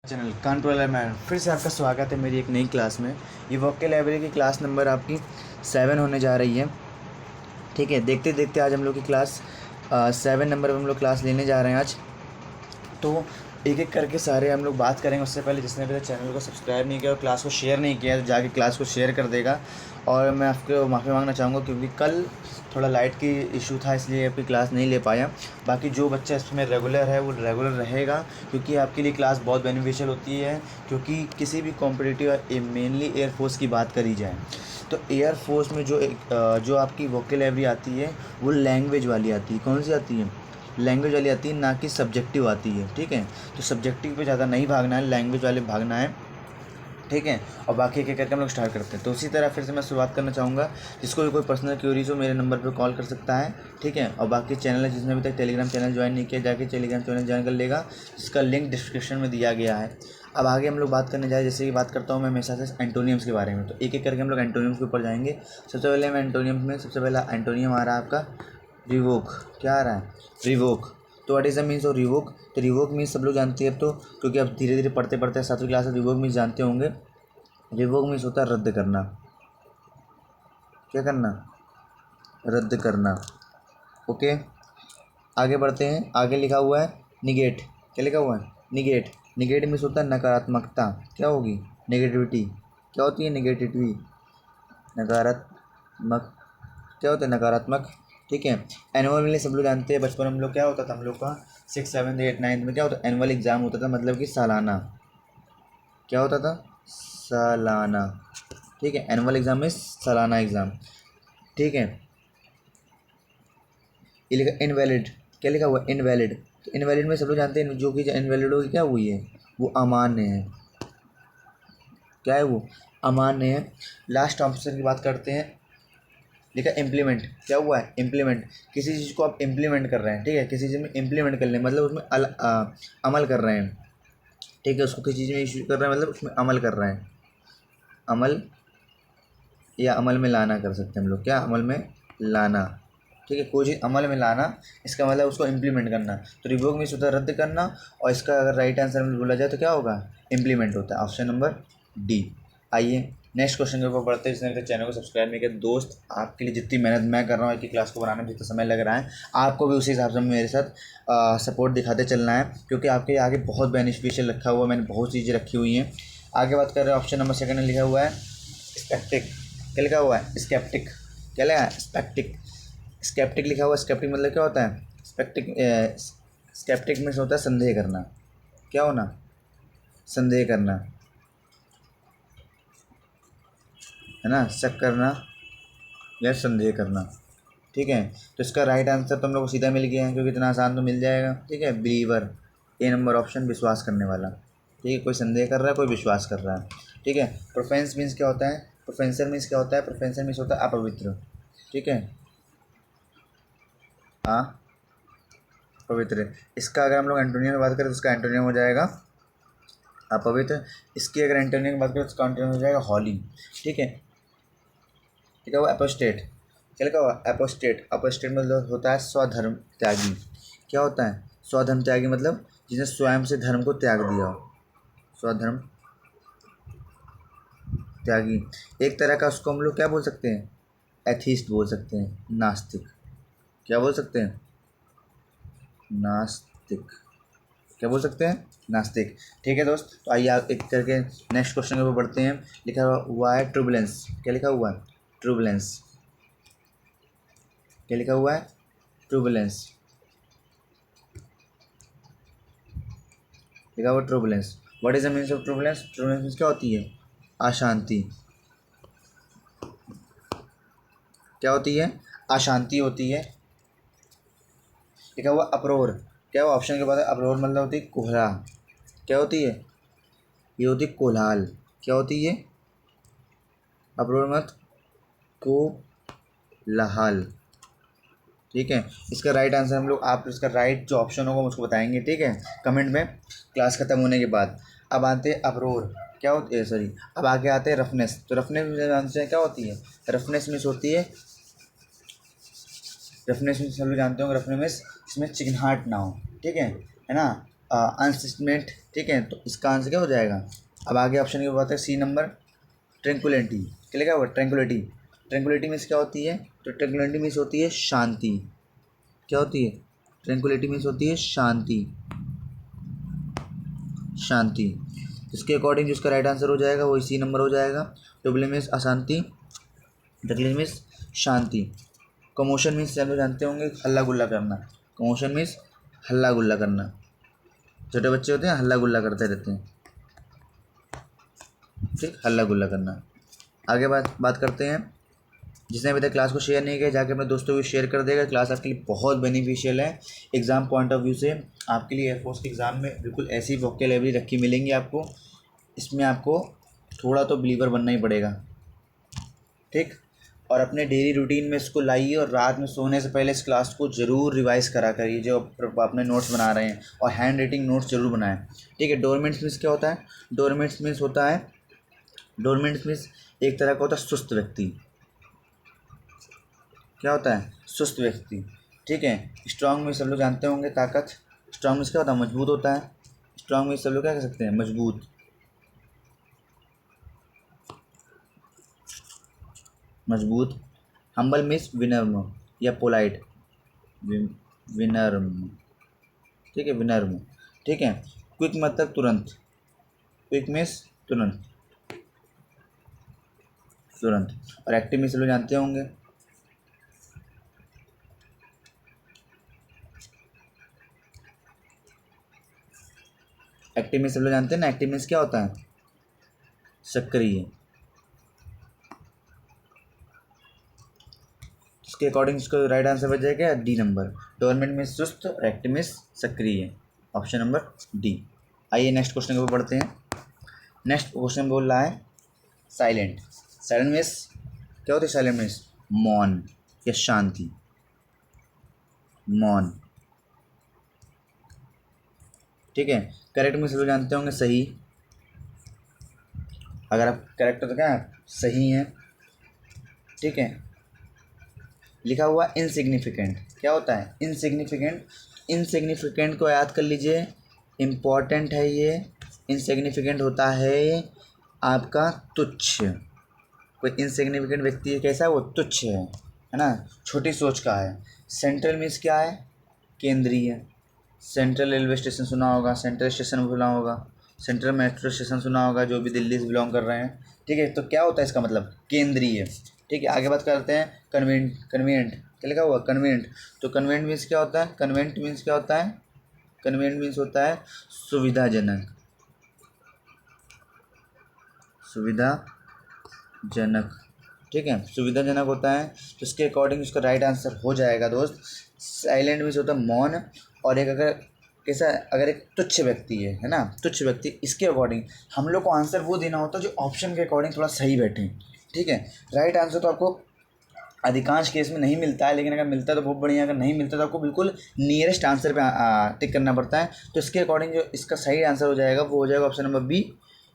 Channel Kanpur man फिर से आपका स्वागत है मेरी एक नई क्लास में। ये वोकैबुलरी की क्लास नंबर आपकी 7 होने जा रही है। ठीक है, देखते देखते आज हम लोग की क्लास 7 नंबर पर हम लोग क्लास लेने जा रहे हैं आज। तो एक एक करके सारे हम लोग बात करेंगे। उससे पहले जिसने अभी तक चैनल को सब्सक्राइब नहीं किया और क्लास को शेयर नहीं किया तो जाके क्लास को शेयर कर देगा। और मैं आपको माफ़ी मांगना चाहूँगा क्योंकि कल थोड़ा लाइट की इशू था, इसलिए आपकी क्लास नहीं ले पाया। बाकी जो बच्चा इसमें रेगुलर है वो रेगुलर रहेगा क्योंकि आपके लिए क्लास बहुत बेनिफिशियल होती है। क्योंकि किसी भी कॉम्पिटिटिव मेनली एयरफोर्स की बात करी जाए तो एयरफोर्स में जो आपकी वोकैबुलरी आती है वो लैंग्वेज वाली आती है। कौन सी आती है? लैंग्वेज वाली आती है, ना कि सब्जेक्टिव आती है। ठीक है, तो सब्जेक्टिव पे ज़्यादा नहीं भागना है, लैंग्वेज वाले भागना है। ठीक है, और बाकी एक एक करके हम लोग स्टार्ट करते हैं। तो उसी तरह फिर से मैं शुरुआत करना चाहूँगा। जिसको भी कोई पर्सनल क्वेरीज हो मेरे नंबर पर कॉल कर सकता है। ठीक है, और बाकी चैनल है जिसने अभी तक टेलीग्राम चैनल ज्वाइन नहीं किया जाके टेलीग्राम चैनल ज्वाइन कर लेगा, जिसका लिंक डिस्क्रिप्शन में दिया गया है। अब आगे हम लोग बात करने जाए, जैसे कि बात करता हूँ मैं हमेशा से एंटोनियम्स के बारे में। तो एक एक करके हम लोग एंटोनियम्स के ऊपर जाएंगे। सबसे पहले हम एंटोनियम्स में सबसे पहला एंटोनियम आ रहा है आपका रिवोक। क्या आ रहा है? रिवोक। तो what is the means of revoke? तो रिवोक मीन्स सब लोग जानते हैं, तो क्योंकि अब धीरे धीरे पढ़ते पढ़ते 7वीं क्लास में रिवोक मीन्स जानते होंगे। रिवोक मीन्स होता है रद्द करना। क्या करना? रद्द करना। ओके, आगे बढ़ते हैं। आगे लिखा हुआ है निगेट। क्या लिखा हुआ है? निगेट। निगेट मीन्स होता है नकारात्मकता। क्या होगी? नेगेटिविटी। क्या होती है नेगेटिविटी? नकारात्मक। क्या होता है? नकारात्मक। ठीक है, एनुअल में सब लोग जानते हैं। बचपन हम लोग क्या होता था हम लोग का 6, 7, 8, 9 में क्या होता? एनुअल एग्ज़ाम होता था, मतलब कि सालाना। क्या होता था? सालाना। ठीक है, एनुअल एग्ज़ाम में सालाना एग्ज़ाम। ठीक है, ये लिखा इनवैलिड। क्या लिखा हुआ? इनवैलिड। तो इनवैलिड में सब लोग जानते हैं जो कि इनवैलिड होगी क्या हुई है? वो अमान्य है। क्या है वो? अमान्य है। लास्ट ऑप्शन की बात करते हैं। लिखा इम्प्लीमेंट। क्या हुआ है? इम्प्लीमेंट। किसी चीज़ को आप इम्प्लीमेंट कर रहे हैं। ठीक है, किसी चीज़ में इम्प्लीमेंट कर रहे हैं मतलब उसमें अमल कर रहे हैं। ठीक है, उसको किसी चीज़ में इशू कर रहे हैं मतलब उसमें अमल कर रहे हैं। अमल या अमल में लाना कर सकते हैं हम लोग। क्या? अमल में लाना। ठीक है, कोई चीज़ अमल में लाना, इसका मतलब उसको इम्प्लीमेंट करना। तो रिवोक मीन्स होता है रद्द करना, और इसका अगर राइट आंसर में बोला जाए तो क्या होगा? इम्प्लीमेंट होता है। Option number D. आइए नेक्स्ट क्वेश्चन के ऊपर बढ़ते हैं। जिसने अभी तक चैनल को सब्सक्राइब नहीं किया, दोस्त आपके लिए जितनी मेहनत मैं कर रहा हूँ एक ही क्लास को बनाने में जितना समय लग रहा है, आपको भी उसी हिसाब से मेरे साथ सपोर्ट दिखाते चलना है। क्योंकि आपके आगे बहुत बेनिफिशियल रखा हुआ है, मैंने बहुत चीज़ें रखी हुई हैं। आगे बात कर रहे हैं, ऑप्शन नंबर सेकंड में लिखा हुआ है स्पेक्टिक। क्या लिखा हुआ है? स्केप्टिक। क्या लिखा है? स्पेक्टिक। स्केप्टिक लिखा हुआ है। स्केप्टिक मतलब क्या होता है? स्केप्टिक मीन्स होता है संदेह करना। क्या होना? संदेह करना, है ना? शक करना या संदेह करना। ठीक है, तो इसका राइट आंसर तो हम लोग को सीधा मिल गया है क्योंकि इतना आसान तो मिल जाएगा। ठीक है, बिलीवर। ए नंबर ऑप्शन, विश्वास करने वाला। ठीक है, कोई संदेह कर रहा है, कोई विश्वास कर रहा है। ठीक है, प्रोफेंस मीन्स क्या होता है? प्रोफेंसर मीन्स क्या होता है? प्रोफेंसर मीन्स होता है अपवित्र। ठीक है, हाँ, पवित्र। इसका अगर हम लोग एंटोनियम में बात करें तो इसका एंटोनियम हो जाएगा अपवित्र। इसकी अगर एंटोनियम की बात करें तो इसका एंटोनियम हो जाएगा हॉली। ठीक है, लिखा हुआ एपोस्टेट। क्या लिखा हुआ? एपोस्टेट। अपोस्टेट मतलब होता है स्वधर्म त्यागी। क्या होता है? स्वधर्म त्यागी मतलब जिसने स्वयं से धर्म को त्याग दिया हो। स्वधर्म त्यागी। एक तरह का उसको हम लोग क्या बोल सकते हैं? एथीस्ट बोल सकते हैं, नास्तिक। क्या बोल सकते हैं? नास्तिक। क्या बोल सकते हैं? नास्तिक। ठीक है दोस्त, तो आइए आप एक करके नेक्स्ट क्वेश्चन के ऊपर बढ़ते हैं। लिखा हुआ है ट्रूबुलेंस। क्या लिखा हुआ है? ट्रूबुलेंस। क्या लिखा हुआ है? ट्रूबुलेंस। लिखा हुआ turbulence. What is the means of turbulence? Turbulence means क्या होती है? अशांति। क्या होती है? अशांति होती है। लिखा हुआ अप्रोर। क्या हुआ? ऑप्शन के बाद है अप्रोर मतलब होती है कोहरा। क्या होती है? ये होती है कोलाहल। क्या होती है? अप्रोर मत कोलाहल। ठीक है, इसका राइट आंसर हम लोग, आप इसका राइट जो ऑप्शन होगा मुझको बताएंगे। ठीक है, कमेंट में क्लास खत्म होने के बाद। अब आते हैं अप्रोर। क्या होती है? सॉरी, अब आगे आते हैं रफनेस। तो रफनेस आंसर क्या होती है? रफनेस मीन्स होती है, रफनेस मीन्स सब लोग जानते होंगे। रफनेस मीन्स इसमें चिकनाहट ना हो। ठीक है ना? अनसिस्टमेंट, ठीक है। तो इसका आंसर क्या हो जाएगा। अब आगे ऑप्शन की बात है सी नंबर, ट्रैंक्विलिटी। क्या लिखा हुआ, ट्रैंक्विलिटी। ट्रैंक्विलिटी मीन्स क्या होती है, तो ट्रैंक्विलिटी मीन्स होती है शांति। क्या होती है, ट्रैंक्विलिटी मीन्स होती है शांति, शांति। इसके अकॉर्डिंग जिसका राइट आंसर हो जाएगा वो सी नंबर हो जाएगा। ट्रबल मीन्स अशांति, ट्रबल मीन्स शांति। कमोशन मीन्स आप लोग जानते होंगे हल्ला गुल्ला करना। कमोशन मीन्स हल्ला गुल्ला करना। छोटे बच्चे होते हैं हल्ला गुल्ला करते रहते हैं, ठीक, हल्ला गुल्ला करना। आगे बात करते हैं। जिसने अभी तक क्लास को शेयर नहीं किया जाके अपने दोस्तों को शेयर कर देगा। क्लास आपके लिए बहुत बेनिफिशियल है एग्ज़ाम पॉइंट ऑफ व्यू से। आपके लिए एयरफोर्स के एग्ज़ाम में बिल्कुल ऐसी वोकैबुलरी रखी मिलेंगी आपको। इसमें आपको थोड़ा तो बिलीवर बनना ही पड़ेगा, ठीक। और अपने डेली रूटीन में इसको लाइए और रात में सोने से पहले इस क्लास को ज़रूर रिवाइज़ करा करिए जो अपने नोट्स बना रहे हैं, और हैंड राइटिंग नोट्स ज़रूर बनाएं, ठीक है। डोरमेंट्स मीन्स क्या होता है, डोरमेंट्स मीन्स होता है, डोरमेंट्स मीन्स एक तरह का होता है सुस्त व्यक्ति। क्या होता है, सुस्त व्यक्ति, ठीक है। स्ट्रांग में सब लोग जानते होंगे ताकत। स्ट्रांग में क्या होता है, मजबूत होता है। स्ट्रांग में सब लोग क्या कह सकते हैं, मजबूत, मजबूत। हम्बल मीन्स विनम्र या पोलाइट, विनम्र, ठीक है, विनम्र, ठीक है। क्विक मतलब तुरंत, क्विक मीन्स तुरंत, तुरंत। और एक्टिव में सब लोग जानते होंगे, एक्टिव में सब लोग जानते हैं ना, एक्टिव मीन्स क्या होता है, सक्रिय। इसके अकॉर्डिंग इसको राइट आंसर बच जाएगा डी नंबर। डोरमेंट में सुस्त और एक्टिव में सक्रिय, ऑप्शन नंबर डी। आइए नेक्स्ट क्वेश्चन के ऊपर पढ़ते हैं। नेक्स्ट क्वेश्चन बोल रहा है साइलेंट। साइलेंट मीन्स क्या होती है, साइलेंट मीन्स मौन या शांति, मौन, ठीक है। करेक्ट में सब लोग जानते होंगे सही। अगर आप करेक्ट तो क्या है, सही है, ठीक है। लिखा हुआ इनसिग्निफिकेंट, क्या होता है, इनसिग्निफिकेंट। इनसिग्निफिकेंट को याद कर लीजिए, इम्पॉर्टेंट है ये। इनसिग्निफिकेंट होता है आपका तुच्छ। कोई इनसिग्निफिकेंट व्यक्ति कैसा है, वो तुच्छ है ना, छोटी सोच का है। सेंट्रल मीन्स क्या है, केंद्रीय। सेंट्रल रेलवे स्टेशन सुना होगा, सेंट्रल स्टेशन सुना होगा, सेंट्रल मेट्रो स्टेशन सुना होगा, जो भी दिल्ली से बिलोंग कर रहे हैं, ठीक है। तो क्या होता है इसका मतलब, केंद्रीय, ठीक है। आगे बात करते हैं कन्वेंट। कन्वेंट क्या लिखा हुआ, कन्वेंट। तो कन्वेंट मीन्स क्या होता है, कन्वेंट मीन्स क्या होता है, कन्वेंट मीन्स होता है सुविधाजनक, सुविधाजनक, ठीक है, सुविधाजनक होता है। तो इसके अकॉर्डिंग इसका राइट आंसर हो जाएगा दोस्त, साइलेंट मीन्स होता है मौन। और एक अगर कैसा, अगर एक तुच्छ व्यक्ति है ना, तुच्छ व्यक्ति, इसके अकॉर्डिंग हम लोग को आंसर वो देना होता है जो ऑप्शन के अकॉर्डिंग थोड़ा सही बैठे, ठीक है। राइट आंसर तो आपको अधिकांश केस में नहीं मिलता है, लेकिन अगर मिलता है तो बहुत बढ़िया, अगर नहीं मिलता तो आपको बिल्कुल नियरेस्ट आंसर पे टिक करना पड़ता है। तो इसके अकॉर्डिंग जो इसका सही आंसर हो जाएगा वो हो जाएगा ऑप्शन नंबर बी,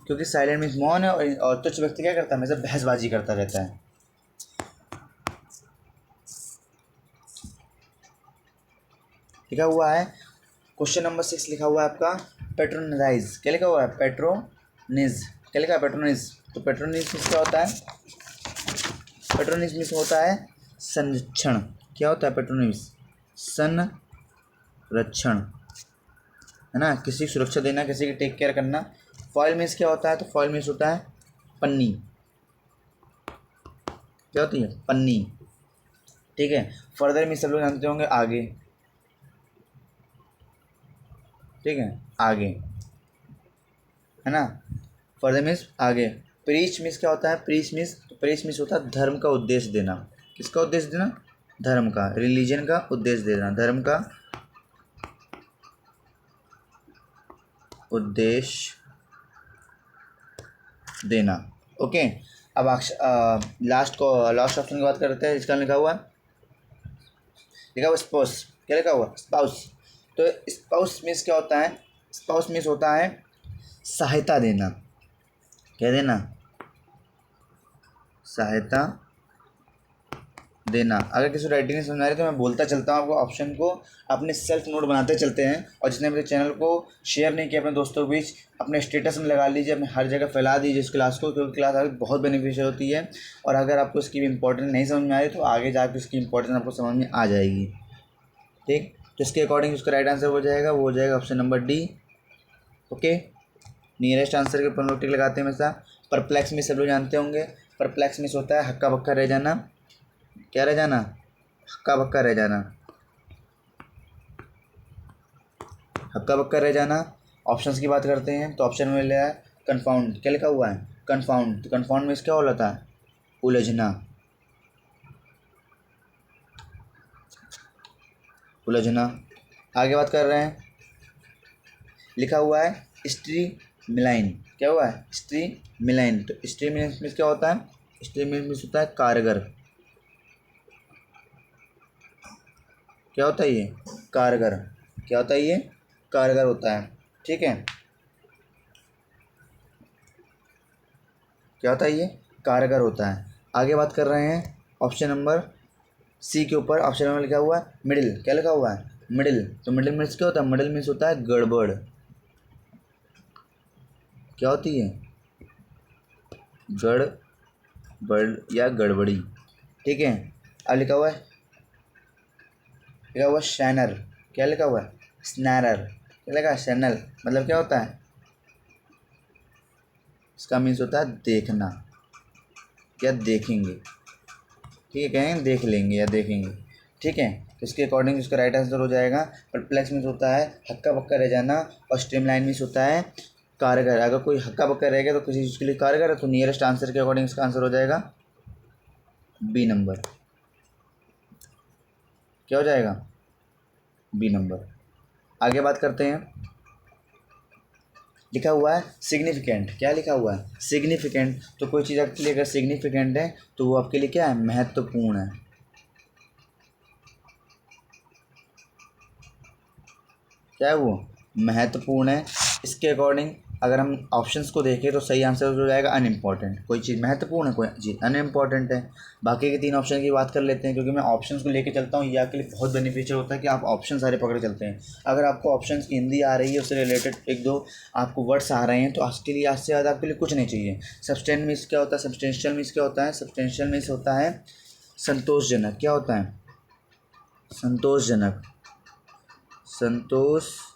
क्योंकि साइलेंट मीन्स मौन है और तुच्छ व्यक्ति क्या करता है, हमेशा बहसबाजी करता रहता है। लिखा हुआ है क्वेश्चन नंबर 6, लिखा हुआ है आपका पेट्रोनाइज। क्या लिखा हुआ है, पेट्रोनिज। क्या लिखा है, पेट्रोनिज। तो पेट्रोनिज मीन्स क्या होता है, पेट्रोनिज मीन्स होता है संरक्षण। क्या होता है पेट्रोनिज, संरक्षण, है ना, किसी की सुरक्षा देना, किसी की टेक केयर करना। फॉइल मीन्स क्या होता है, तो फॉइल मीन्स होता है पन्नी। क्या होती है, पन्नी, ठीक है। फर्दर मीन्स सब लोग जानते होंगे आगे, ठीक है, आगे, है ना। फर्दर मीन्स आगे। प्रीच मीन्स क्या होता है, प्रीच मीन्स होता है धर्म का उपदेश देना। किसका उपदेश देना, धर्म का, रिलीजन का उपदेश देना, धर्म का उपदेश देना, ओके। अब लास्ट ऑप्शन की बात करते हैं, इसका लिखा हुआ स्पाउस। क्या लिखा हुआ, स्पाउस। तो स्पाउस मीन्स क्या होता है, स्पाउस मीन्स होता है सहायता देना। क्या देना, सहायता देना। अगर किसी राइटिंग नहीं समझ आ रही तो मैं बोलता चलता हूँ आपको, ऑप्शन को अपने सेल्फ नोट बनाते चलते हैं। और जिसने मेरे चैनल को शेयर नहीं किया अपने दोस्तों के बीच, अपने स्टेटस में लगा लीजिए, अपने हर जगह फैला दीजिए इस क्लास को, क्योंकि क्लास आपकी बहुत बेनिफिशियल होती है। और अगर आपको इसकी इंपॉर्टेंस नहीं समझ में आ रही तो आगे जाकर इसकी इंपॉर्टेंस आपको समझ में आ जाएगी। ठीक, तो इसके अकॉर्डिंग उसका राइट आंसर हो जाएगा, वो हो जाएगा option number D. Okay, nearest answer के ऊपर हम लोग टिक लगाते हैं हमेशा। परप्लेक्स मिस सब लोग जानते होंगे। परप्लेक्स मिस होता है हक्का बक्का रह जाना। क्या रह जाना? हक्का बक्का रह जाना, हक्का बक्का रह जाना। ऑप्शंस की बात करते हैं तो ऑप्शन में लिया है कन्फाउंड। क्या लिखा हुआ है? कन्फाउंड। तो कन्फाउंड में क्या होता है? उलझना, उलझना। आगे बात कर रहे हैं, लिखा हुआ है स्ट्री मिलाइन। क्या हुआ है? स्ट्री मिलाइन। तो स्ट्री मिलाइन में क्या होता है? स्ट्री मिलाइन में होता है कारगर। क्या होता है ये? कारगर। क्या होता है ये? कारगर होता है। ठीक है, क्या होता है ये? कारगर होता है। आगे बात कर रहे हैं ऑप्शन नंबर सी के ऊपर। ऑप्शन नंबर लिखा हुआ है मिडिल। क्या लिखा हुआ है? मिडिल। तो मिडिल मीन्स क्या होता है? मिडिल मीन्स होता है गड़बड़। क्या होती है? गड़बड़ या गड़बड़ी। ठीक है, अब लिखा हुआ है, लिखा हुआ शैनर। क्या लिखा हुआ है? स्नैरर। क्या लिखा है? शैनल। मतलब क्या होता है? इसका मीन्स होता है देखना या देखेंगे। ठीक है, कहें देख लेंगे या देखेंगे। ठीक है, तो इसके अकॉर्डिंग इसका राइट आंसर हो जाएगा। परप्लेक्स मीन्स होता है हक्का बक्का रह जाना, और स्ट्रीमलाइन मीन्स होता है कारगर। अगर कोई हक्का बक्का रह गया तो किसी चीज़ के लिए कारगर है, तो नियरेस्ट आंसर के अकॉर्डिंग इसका आंसर हो जाएगा बी नंबर। क्या हो जाएगा? B number. आगे बात करते हैं, लिखा हुआ है सिग्निफिकेंट। क्या लिखा हुआ है? सिग्निफिकेंट। तो कोई चीज़ आपके लिए अगर सिग्निफिकेंट है तो वो आपके लिए क्या है? महत्वपूर्ण है। क्या है वो? महत्वपूर्ण है। इसके अकॉर्डिंग अगर हम ऑप्शंस को देखें तो सही आंसर हो जाएगा अनइम्पॉर्टेंट। कोई चीज़ महत्वपूर्ण है, कोई चीज़ अनइम्पॉर्टेंट है। बाकी के 3 ऑप्शन की बात कर लेते हैं, क्योंकि मैं ऑप्शंस को लेके चलता हूँ। ये आपके लिए बहुत बेनिफिशियल होता है कि आप ऑप्शन सारे पकड़ चलते हैं। अगर आपको ऑप्शंस की हिंदी आ रही है, उससे रिलेटेड 1-2 आपको वर्ड्स आ रहे हैं, तो आज के लिए, आज से ज़्यादा आपके लिए कुछ नहीं चाहिए। सब्सटेंट मीन्स क्या होता है? सब्सटेंशियल मीन्स क्या होता है? सब्सटेंशियल मीन्स होता है संतोषजनक। क्या होता है? संतोषजनक। संतोषजनक।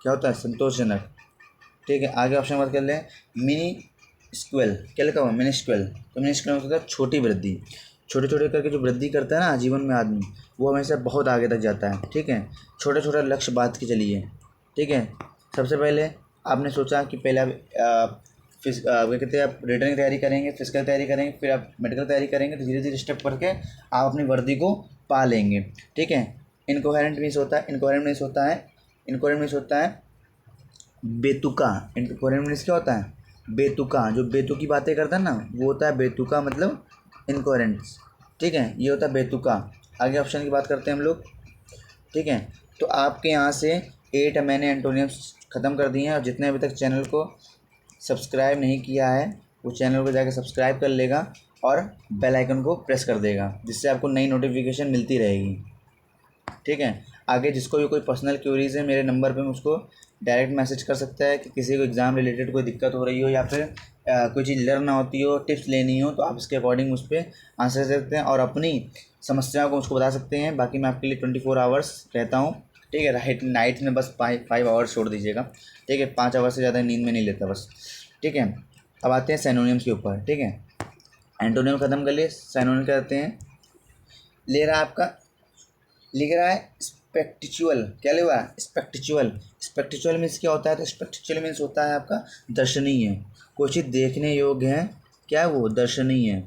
क्या होता है? संतोषजनक। ठीक है, आगे ऑप्शन बात कर लें। मिनी स्क्वेल। क्या लिखा हुआ? मिनी स्क्वेल। तो मिनी स्क्वेल होता है छोटी वृद्धि। छोटे छोटे करके जो वृद्धि करता है ना जीवन में आदमी, वो हमेशा बहुत आगे तक जाता है। ठीक है, छोटे छोटे लक्ष्य बात के चलिए। ठीक है, सबसे पहले आपने सोचा कि पहले आप क्या कहते हैं, आप रिटर्न की तैयारी करेंगे, फिजिकल तैयारी करेंगे, फिर आप मेडिकल तैयारी करेंगे, तो धीरे धीरे स्टेप करके आप अपनी वर्दी को पा लेंगे। ठीक है, इनकोहेरेंट मीन्स होता है, इनकोहेरेंट मीन्स होता है, इनकोहेरेंट मीन्स होता है बेतुका। इनकोहेरेंट मीन्स क्या होता है? बेतुका। जो बेतुकी बातें करता है ना, वो होता है बेतुका, मतलब इनकोहेरेंस। ठीक है, ये होता है बेतुका। आगे ऑप्शन की बात करते हैं हम लोग। ठीक है, तो आपके यहाँ से 8 मैंने एंटोनियम्स ख़त्म कर दिए हैं, और जितने अभी तक चैनल को सब्सक्राइब नहीं किया है वो चैनल को जाकर सब्सक्राइब कर लेगा और बेल आइकन को प्रेस कर देगा, जिससे आपको नई नोटिफिकेशन मिलती रहेगी। ठीक है, आगे जिसको भी कोई पर्सनल क्वेरीज़ है मेरे नंबर पे मुझको डायरेक्ट मैसेज कर सकता है कि किसी को एग्ज़ाम रिलेटेड कोई दिक्कत हो रही हो, या फिर कोई चीज़ लर्न ना होती हो, टिप्स लेनी हो, तो आप इसके अकॉर्डिंग उस पर आंसर दे सकते हैं और अपनी समस्याओं को मुझको बता सकते हैं। बाकी मैं आपके लिए 24 आवर्स रहता हूँ। ठीक है, नाइट में बस 5 आवर्स छोड़ दीजिएगा। ठीक है, 5 आवर्स से ज़्यादा नींद में नहीं लेता बस। ठीक है, अब आते हैं सिनोनिम्स के ऊपर। ठीक है, एंटोनियम ख़त्म कर लिए, सिनोनिम करते हैं। ले रहा है आपका, लिख रहा है स्पेक्टिचुअल। क्या लिखा हुआ है? स्पेक्टिचुअल। स्पेक्टिचुअल मीन्स क्या होता है? तो स्पेक्टिचुअल मीन्स होता है आपका दर्शनीय। कोई चीज़ देखने योग्य है, क्या है वो? दर्शनीय है।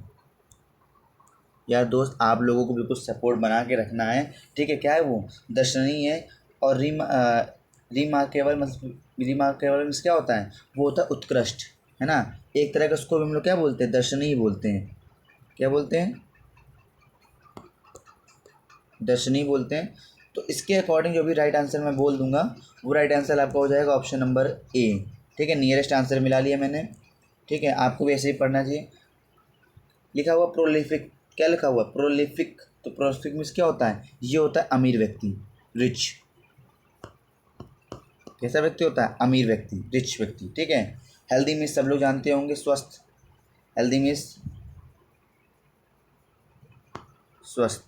यार दोस्त, आप लोगों को बिल्कुल सपोर्ट बना के रखना है। ठीक है, क्या है वो? दर्शनीय है। और रिमार्केबल मतलब, रिमार्केबल मीन्स क्या होता है? वो होता है उत्कृष्ट, है ना। एक तरह का उसको हम लोग क्या बोलते हैं? दर्शनीय बोलते हैं। क्या बोलते हैं? दर्शनीय बोलते हैं। तो इसके अकॉर्डिंग जो भी राइट आंसर मैं बोल दूंगा, वो राइट आंसर आपका हो जाएगा ऑप्शन नंबर ए। ठीक है, नियरेस्ट आंसर मिला लिया मैंने। ठीक है, आपको भी ऐसे ही पढ़ना चाहिए। लिखा हुआ प्रोलिफिक, क्या लिखा हुआ प्रोलिफिक, तो प्रोलिफिक मीन्स क्या होता है, ये होता है अमीर व्यक्ति, रिच। कैसा व्यक्ति होता है, अमीर व्यक्ति, रिच व्यक्ति, ठीक है। हेल्दी मीन्स सब लोग जानते होंगे, स्वस्थ, हेल्दी मीन्स स्वस्थ।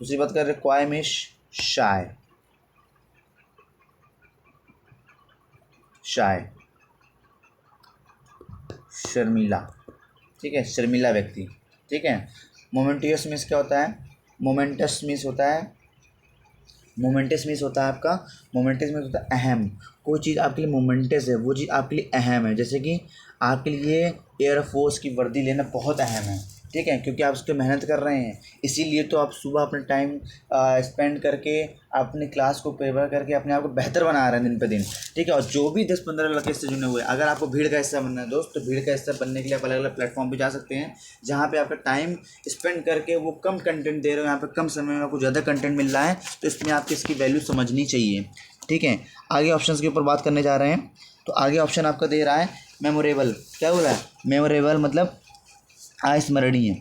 दूसरी बात कर रहे क्वाय मीन्स शाय, शाय, शर्मीला, ठीक है, शर्मीला व्यक्ति, ठीक है। मोमेंटियस मीन्स क्या होता है, मोमेंटस मीन्स होता है, मोमेंटस मीन्स होता है आपका, मोमेंटस मीन्स होता है अहम, कोई चीज़ आपके लिए मोमेंटस है, वो चीज़ आपके लिए अहम है। जैसे कि आपके लिए एयरफोर्स की वर्दी लेना बहुत अहम है, ठीक है, क्योंकि आप उस पर मेहनत कर रहे हैं, इसीलिए तो आप सुबह अपने टाइम स्पेंड करके अपनी क्लास को प्रिपेयर करके अपने आप को बेहतर बना रहे हैं दिन पे दिन, ठीक है। और जो भी 10-15 लड़के इससे जुड़े हुए हैं, अगर आपको भीड़ का हिस्सा बनना है दोस्त, तो भीड़ का हिस्सा बनने के लिए आप अलग अलग प्लेटफॉर्म पे जा सकते हैं, जहाँ पे आपका टाइम स्पेंड करके वो कम कंटेंट दे रहे हो, यहाँ पे कम समय में आपको ज़्यादा कंटेंट मिल रहा है, तो इसमें आपकी इसकी वैल्यू समझनी चाहिए, ठीक है। आगे ऑप्शंस के ऊपर बात करने जा रहे हैं, तो आगे ऑप्शन आपका दे रहा है मेमोरेबल, क्या बोला है, मेमोरेबल मतलब अस्मरणीय,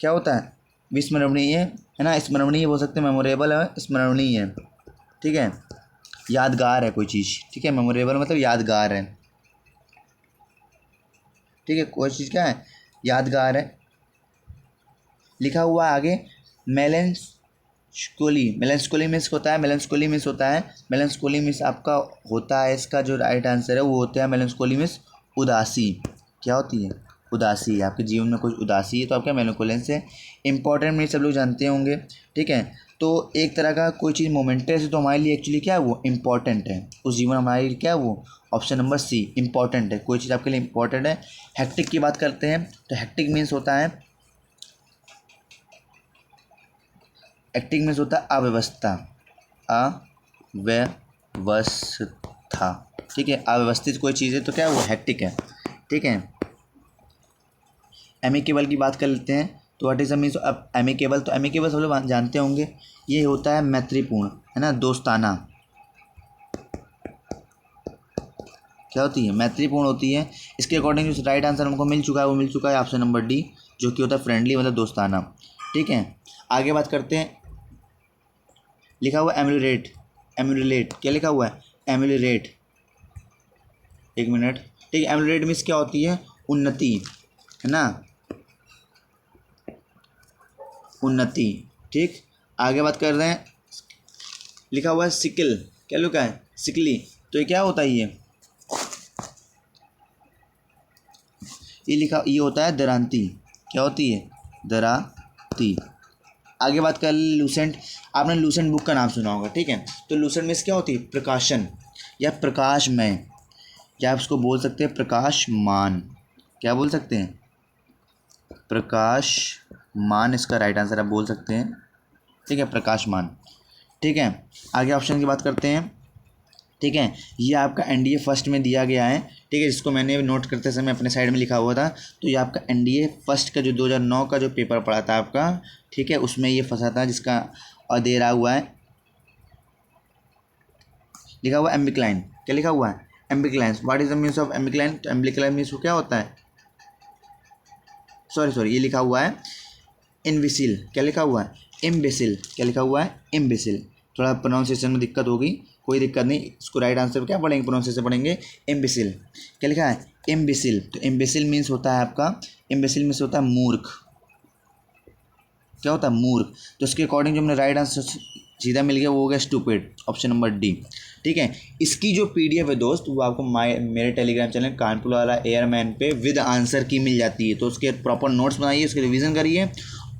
क्या होता है, विस्मरणीय है ना, स्मरणीय बोल सकते हैं, मेमोरेबल है स्मरणीय, ठीक है, यादगार है कोई चीज़, ठीक है, मेमोरेबल मतलब यादगार है, ठीक है, कोई चीज़ क्या है, यादगार है। लिखा हुआ आगे मेलेंस्कोली, मेलेंस्कोली मीन्स होता है, मेलेंस्कोली मीन्स होता है, मेलेंस्कोली मीन्स आपका होता है, इसका जो राइट आंसर है वो होता है मेलेंस्कोली मीन्स उदासी, क्या होती है, उदासी, आपके जीवन में कुछ उदासी है तो आपका मेलेंकोलेंस है। इंपॉर्टेंट मीन्स सब लोग जानते होंगे, ठीक है। तो एक तरह का कोई चीज़ मोमेंटस है तो हमारे लिए एक्चुअली क्या है, वो इंपॉर्टेंट है, उस जीवन हमारे लिए क्या है वो, ऑप्शन नंबर सी इंपॉर्टेंट है, कोई चीज़ आपके लिए इंपॉर्टेंट है। हेक्टिक की बात करते हैं, तो हेक्टिक मीन्स होता है, एक्टिंग मीन्स होता है अव्यवस्था, अव्यवस्था, ठीक है, अव्यवस्थित कोई चीज़ है तो क्या है वो हेक्टिक है, ठीक है। एमिकेबल की बात कर लेते हैं, तो व्हाट इज मीन्स अब एमिकेबल, तो एमिकेबल सब लोग जानते होंगे, ये होता है मैत्रीपूर्ण, है ना, दोस्ताना, क्या होती है, मैत्रीपूर्ण होती है। इसके अकॉर्डिंग जो राइट आंसर हमको मिल चुका है वो मिल चुका है ऑप्शन नंबर डी, जो कि होता है फ्रेंडली मतलब दोस्ताना, ठीक है। आगे बात करते हैं, लिखा हुआ एम्यूलेट, एम्यूलेट क्या लिखा हुआ है, एम्यूलेट, एक मिनट, ठीक है, एम्यूलेट मीन्स क्या होती है, उन्नति, है ना, उन्नति, ठीक। आगे बात कर रहे हैं, लिखा हुआ है सिकल, क्या लिखा है, सिकली, तो ये क्या होता है, ये लिखा, ये होता है दरांती, क्या होती है, दरांती। आगे बात कर लूसेंट, आपने लूसेंट बुक का नाम सुना होगा, ठीक है, तो लूसेंट मीन्स क्या होती है, प्रकाशन या प्रकाशमय, या आप इसको बोल सकते हैं प्रकाशमान, क्या बोल सकते हैं, प्रकाशमान इसका राइट आंसर आप बोल सकते हैं, ठीक है, प्रकाशमान, ठीक है। आगे ऑप्शन की बात करते हैं, ठीक है, ये आपका एनडीए फर्स्ट में दिया गया है, ठीक है, जिसको मैंने नोट करते समय अपने साइड में लिखा हुआ था, तो ये आपका एनडीए फर्स्ट का जो 2009 का जो पेपर पड़ा था आपका, ठीक है, उसमें ये फंसा था, जिसका और दे रहा हुआ है, लिखा हुआ एम्बिक्लाइन, क्या लिखा हुआ है, anticline, what is the means of anticline, तो एम्बिक्लाइन मीन्स क्या होता है, सॉरी ये लिखा हुआ है इनविसिल, क्या लिखा हुआ है, इम्बेसिल, क्या लिखा हुआ है, इम्बेसिल, थोड़ा प्रोनाउंसिएशन में दिक्कत होगी, कोई दिक्कत नहीं, इसको राइट आंसर क्या पढ़ेंगे, प्रोनाउंसिएशन पढ़ेंगे, इम्बेसिल, क्या लिखा है, इम्बेसिल, तो इम्बेसिल मीन्स होता है आपका, इम्बेसिल मीन्स होता है मूर्ख, क्या होता है, मूर्ख, तो इसके अकॉर्डिंग जो हमने राइट आंसर सीधा मिल गया वो हो गया स्टूपिड, ऑप्शन नंबर डी, ठीक है। इसकी जो पीडीएफ है दोस्त वो आपको मेरे टेलीग्राम चैनल कानपुर वाला एयरमैन पे विद आंसर की मिल जाती है, तो उसके प्रॉपर नोट्स बनाइए, उसके रिवीजन करिए,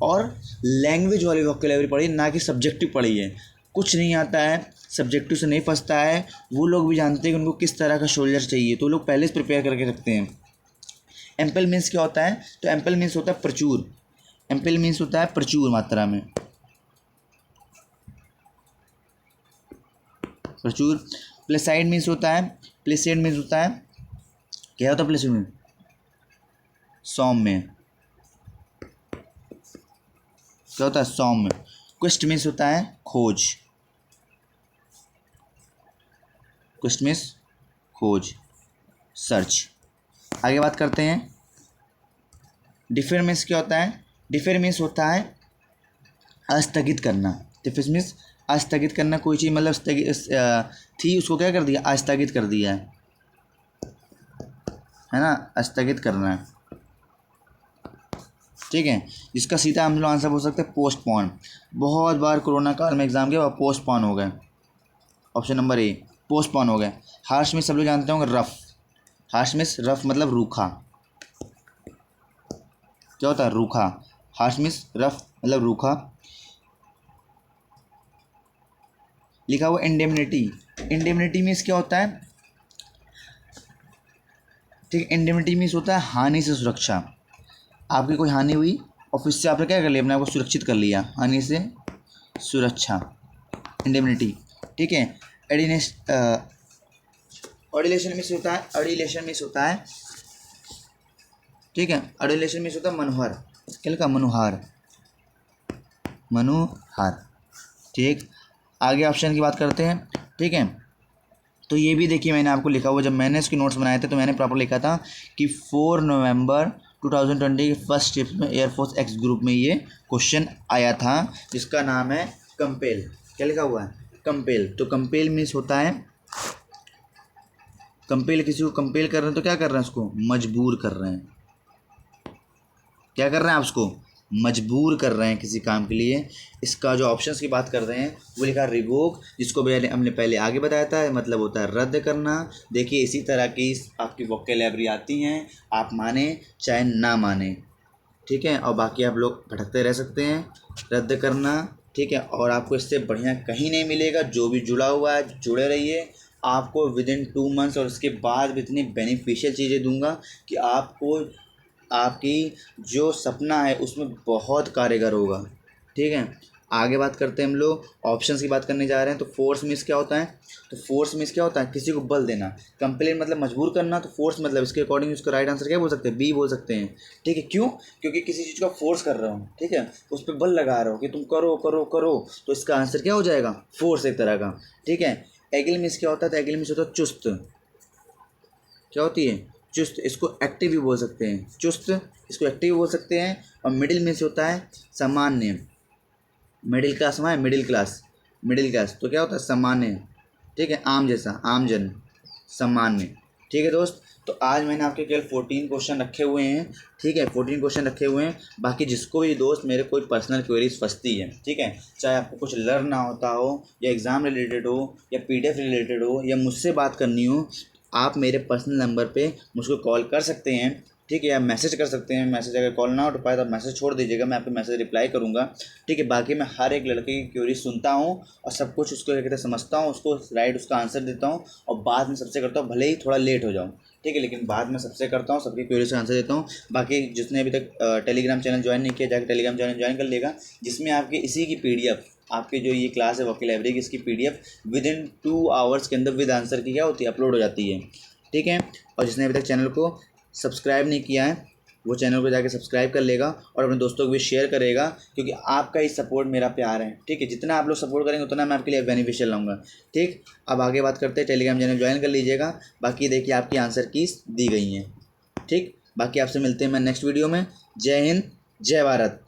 और लैंग्वेज वाली वोकैबुलरी पढ़िए, ना कि सब्जेक्टिव पढ़िए, कुछ नहीं आता है सब्जेक्टिव से नहीं फंसता है, वो लोग भी जानते हैं कि उनको किस तरह का शोल्डर चाहिए, तो लोग पहले से प्रिपेयर करके रखते हैं। एम्पल मीन्स क्या होता है, तो एम्पल मीन्स होता है प्रचुर, एम्पल मीन्स होता है प्रचुर मात्रा में, प्रचुर। प्लेसाइड मीन्स होता है, प्लेसेड मीन्स होता है, क्या होता है प्लेसेड में, सौम्य, क्या होता है, सौम्य। क्वेस्ट मीन्स होता है खोज, क्वेस्ट मीन्स खोज, सर्च। आगे बात करते हैं, डिफर मीन्स क्या होता है? डिफर मीन्स होता है अस्थगित करना। डिफर मीन्स अस्थगित करना, कोई चीज़ मतलब थी उसको क्या कर दिया? अस्थगित कर दिया है ना, अस्थगित करना है। ठीक है, जिसका सीधा हम लोग आंसर बोल सकते हैं पोस्टपोन। बहुत बार कोरोना काल में एग्जाम के बाद पोस्टपोन हो गए। ऑप्शन नंबर ए, पोस्टपोन हो गए। हार्श में सब लोग जानते होंगे रफ। हार्श में रफ मतलब रूखा। क्या होता है? रूखा। हार्श में रफ मतलब रूखा। लिखा हुआ इंडेमनिटी। इंडेमनिटी मीन्स क्या होता है? ठीक, इंडेमनिटी मीन्स होता है हानि से सुरक्षा। आपकी कोई हानि हुई और फिर से आपने क्या कर लिया? अपने आपको सुरक्षित कर लिया, हानि से सुरक्षा, इंडेमनिटी। ठीक है, एडिनेस ऑडिलेशन मीन्स होता है, ऑडिलेशन मीन्स होता है, ठीक है, ऑडिलेशन मीन्स होता है मनोहर। क्या लिखा? मनुहार, मनुहार। ठीक, आगे ऑप्शन की बात करते हैं। ठीक है, तो ये भी देखिए मैंने आपको लिखा हुआ, जब मैंने इसके नोट्स बनाए थे तो मैंने प्रॉपर लिखा था कि 4 नवंबर 2020 के फर्स्ट शिफ्ट में एयरफोर्स एक्स ग्रुप में ये क्वेश्चन आया था, जिसका नाम है कंपेल। क्या लिखा हुआ है? कंपेल। तो कंपेल मीन्स होता है, कंपेल, किसी को कंपेल कर रहे हैं तो क्या कर रहे हैं? उसको मजबूर कर रहे हैं। क्या कर रहे हैं आप? उसको मजबूर कर रहे हैं किसी काम के लिए। इसका जो ऑप्शंस की बात कर रहे हैं वो लिखा रिवोक, जिसको हमने पहले आगे बताया था, मतलब होता है रद्द करना। देखिए इसी तरह की आपकी वोकैबुलरी आती हैं, आप माने चाहे ना माने। ठीक है, और बाकी आप लोग भटकते रह सकते हैं। रद्द करना, ठीक है, और आपको इससे बढ़िया कहीं नहीं मिलेगा। जो भी जुड़ा हुआ है जुड़े रहिए। आपको विदिन 2 मंथ्स और उसके बाद भी इतनी बेनिफिशियल चीज़ें दूंगा कि आपको आपकी जो सपना है उसमें बहुत कारगर होगा। ठीक है, आगे बात करते हैं हम लोग, ऑप्शंस की बात करने जा रहे हैं। तो फोर्स मीन्स क्या होता है? तो फोर्स मीन्स क्या होता है? किसी को बल देना। कंप्लेन मतलब मजबूर करना। तो फोर्स मतलब इसके अकॉर्डिंग उसका राइट आंसर क्या बोल सकते हैं? बी बोल सकते हैं। ठीक है, क्यों? क्योंकि किसी चीज़ का फोर्स कर रहा हूँ, ठीक है, उस पर बल लगा रहा हूँ कि तुम करो करो करो, तो इसका आंसर क्या हो जाएगा? फोर्स एक तरह का। ठीक है, एगिल मीन्स क्या होता है? तो एगिल मीन्स होता है चुस्त। क्या होती है? चुस्त। इसको एक्टिव भी बोल सकते हैं, चुस्त, इसको एक्टिव भी बोल सकते हैं। और मिडिल मीन्स होता है सामान्य। मिडिल क्लास में है, मिडिल क्लास, मिडिल क्लास तो क्या होता है? सामान्य। ठीक है, आम जैसा, आम जन, सामान्य। ठीक है दोस्त, तो आज मैंने आपके केवल 14 क्वेश्चन रखे हुए हैं। ठीक है, 14 क्वेश्चन रखे हुए हैं। बाकी जिसको भी दोस्त मेरे कोई पर्सनल क्वेरीज फंसती है, ठीक है, चाहे आपको कुछ लर्न ना होता हो, या एग्ज़ाम रिलेटेड हो, या PDF रिलेटेड हो, या मुझसे बात करनी हो, आप मेरे पर्सनल नंबर पे मुझको कॉल कर सकते हैं। ठीक है, या मैसेज कर सकते हैं। मैसेज अगर कॉल ना उठ पाए तो मैसेज छोड़ दीजिएगा, मैं आपके मैसेज रिप्लाई करूँगा। ठीक है, बाकी मैं हर एक लड़के की क्वेरी सुनता हूँ और सब कुछ उसको कहते हैं समझता हूँ, उसको राइट उसका आंसर देता हूँ, और बाद में सबसे करता हूँ, भले ही थोड़ा लेट हो जाऊँ, ठीक है, लेकिन बाद में सबसे करता हूँ, सबकी क्वेरी का आंसर देता हूँ। बाकी जिसने अभी तक टेलीग्राम चैनल ज्वाइन नहीं किया, जाकर टेलीग्राम चैनल ज्वाइन कर लेगा, जिसमें आपके इसी की PDF, आपके जो ये क्लास है वोकैबुलरी की, इसकी PDF विदिन 2 आवर्स के अंदर विद आंसर की क्या होती है? अपलोड हो जाती है। ठीक है, और जिसने अभी तक चैनल को सब्सक्राइब नहीं किया है वो चैनल को जाके सब्सक्राइब कर लेगा और अपने दोस्तों को भी शेयर करेगा, क्योंकि आपका ही सपोर्ट मेरा प्यार है। ठीक है, जितना आप लोग सपोर्ट करेंगे उतना मैं आपके लिए बेनिफिशियल लाऊंगा। ठीक, अब आगे बात करते हैं, टेलीग्राम चैनल ज्वाइन कर लीजिएगा। बाकी देखिए आपकी आंसर कीज दी गई हैं। ठीक, बाकी आपसे मिलते हैं मैं नेक्स्ट वीडियो में। जय हिंद, जय भारत।